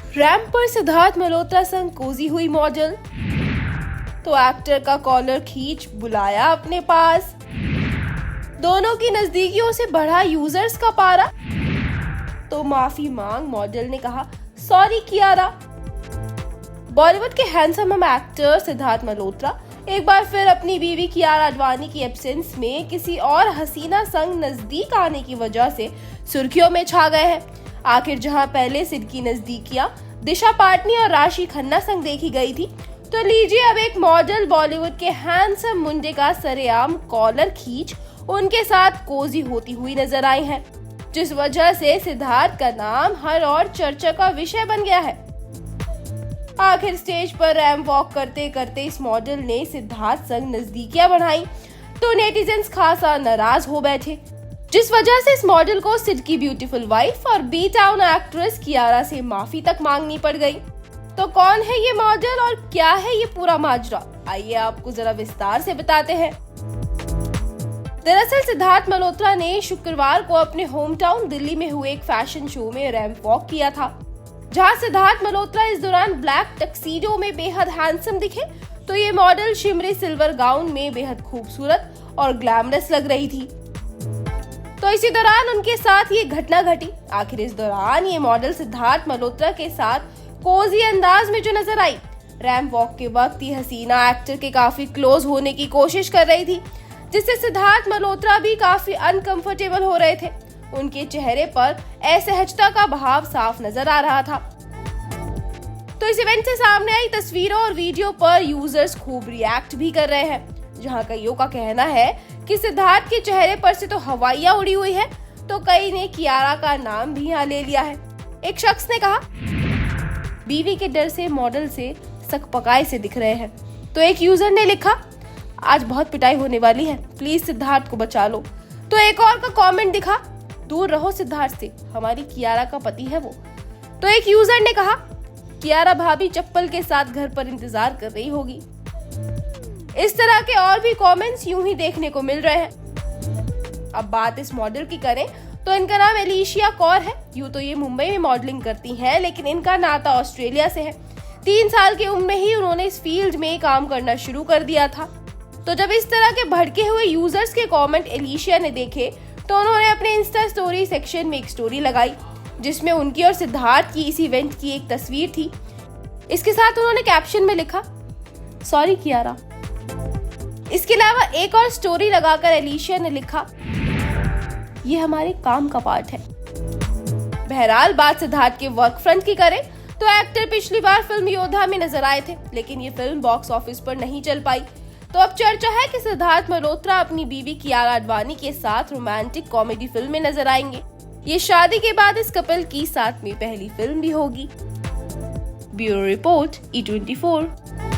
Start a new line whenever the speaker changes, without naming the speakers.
Ramp पर सिद्धार्थ मल्होत्रा संग Cozi हुई मॉडल, तो एक्टर का कॉलर खींच बुलाया अपने पास। दोनों की नजदीकियों से बढ़ा यूजर्स का पारा, तो माफी मांग मॉडल ने कहा सॉरी कियारा। बॉलीवुड के हैंडसम एक्टर सिद्धार्थ मल्होत्रा एक बार फिर अपनी बीवी कियारा आडवाणी की एब्सेंस में किसी और हसीना संग नजदीक आने की वजह से सुर्खियों में छा गए हैं। आखिर जहां पहले सिड की नजदीकियां दिशा पाटनी और राशि खन्ना संग देखी गई थी, तो लीजिए अब एक मॉडल बॉलीवुड के हैंडसम मुंडे का सरेआम कॉलर खींच उनके साथ कोजी होती हुई नजर आई है, जिस वजह से सिद्धार्थ का नाम हर और चर्चा का विषय बन गया है। आखिर स्टेज पर रैंप वॉक करते करते इस मॉडल ने सिद्धार्थ संग नजदीकियां बढ़ाई, तो नेटिजन्स खासा नाराज हो बैठे, जिस वजह से इस मॉडल को सिड की ब्यूटीफुल वाइफ और बी टाउन एक्ट्रेस कियारा से माफी तक मांगनी पड़ गई। तो कौन है ये मॉडल और क्या है ये पूरा माजरा, आइए आपको जरा विस्तार से बताते हैं। दरअसल सिद्धार्थ मल्होत्रा ने शुक्रवार को अपने होम टाउन दिल्ली में हुए एक फैशन शो में रैंप वॉक किया था, जहां सिद्धार्थ मल्होत्रा इस दौरान ब्लैक टक्सीडो में बेहद हैंडसम दिखे, तो ये मॉडल शिमरी सिल्वर गाउन में बेहद खूबसूरत और ग्लैमरस लग रही थी। तो इसी दौरान उनके साथ ये घटना घटी। आखिर इस दौरान ये मॉडल सिद्धार्थ मल्होत्रा के साथ कोजी अंदाज में जो नजर आई। रैंप वॉक के वक्त ये हसीना एक्टर के काफी क्लोज होने की कोशिश कर रही थी, जिससे सिद्धार्थ मल्होत्रा भी काफी अनकंफर्टेबल हो रहे थे। उनके चेहरे पर असहजता का भाव साफ नजर आ रहा था। तो इस इवेंट से सामने आई तस्वीरों और वीडियो पर यूजर्स खूब रिएक्ट भी कर रहे हैं, जहां कईयों का कहना है कि सिद्धार्थ के चेहरे पर से तो हवाइयां उड़ी हुई है, तो कई ने कियारा का नाम भी यहाँ ले लिया है। एक शख्स ने कहा बीवी के डर से मॉडल से सकपकाए से दिख रहे हैं, तो एक यूजर ने लिखा आज बहुत पिटाई होने वाली है, प्लीज सिद्धार्थ को बचा लो। तो एक और का कमेंट दिखा दूर रहो सिद्धार्थ से, हमारी कियारा का पति है वो। तो एक यूजर ने कहा कियारा भाभी चप्पल के साथ घर पर इंतजार कर रही होगी। इस तरह के और भी कमेंट्स यूं ही देखने को मिल रहे हैं। अब बात इस मॉडल की करें तो इनका नाम एलिशिया कौर है। यूं तो ये मुंबई में मॉडलिंग करती हैं, लेकिन इनका नाता ऑस्ट्रेलिया से है। 3 साल की उम्र में ही उन्होंने इस फील्ड में काम करना शुरू कर दिया था। तो जब इस तरह के भड़के हुए यूजर्स के कमेंट एलिशिया ने देखे, तो उन्होंने अपने इंस्टा स्टोरी सेक्शन में एक स्टोरी लगाई, जिसमें उनकी और सिद्धार्थ की इस इवेंट की एक तस्वीर थी। इसके साथ उन्होंने कैप्शन में लिखा सॉरी कियारा। इसके अलावा एक और स्टोरी लगाकर एलिशिया ने लिखा ये हमारे काम का पार्ट है। बहरहाल बात सिद्धार्थ के वर्क फ्रंट की करें तो एक्टर पिछली बार फिल्म योद्धा में नजर आए थे, लेकिन ये फिल्म बॉक्स ऑफिस पर नहीं चल पाई। तो अब चर्चा है कि सिद्धार्थ मल्होत्रा अपनी बीवी कियारा आडवाणी के साथ रोमांटिक कॉमेडी फिल्म में नजर आएंगे। ये शादी के बाद इस कपल की साथ में पहली फिल्म भी होगी। Bureau report E24।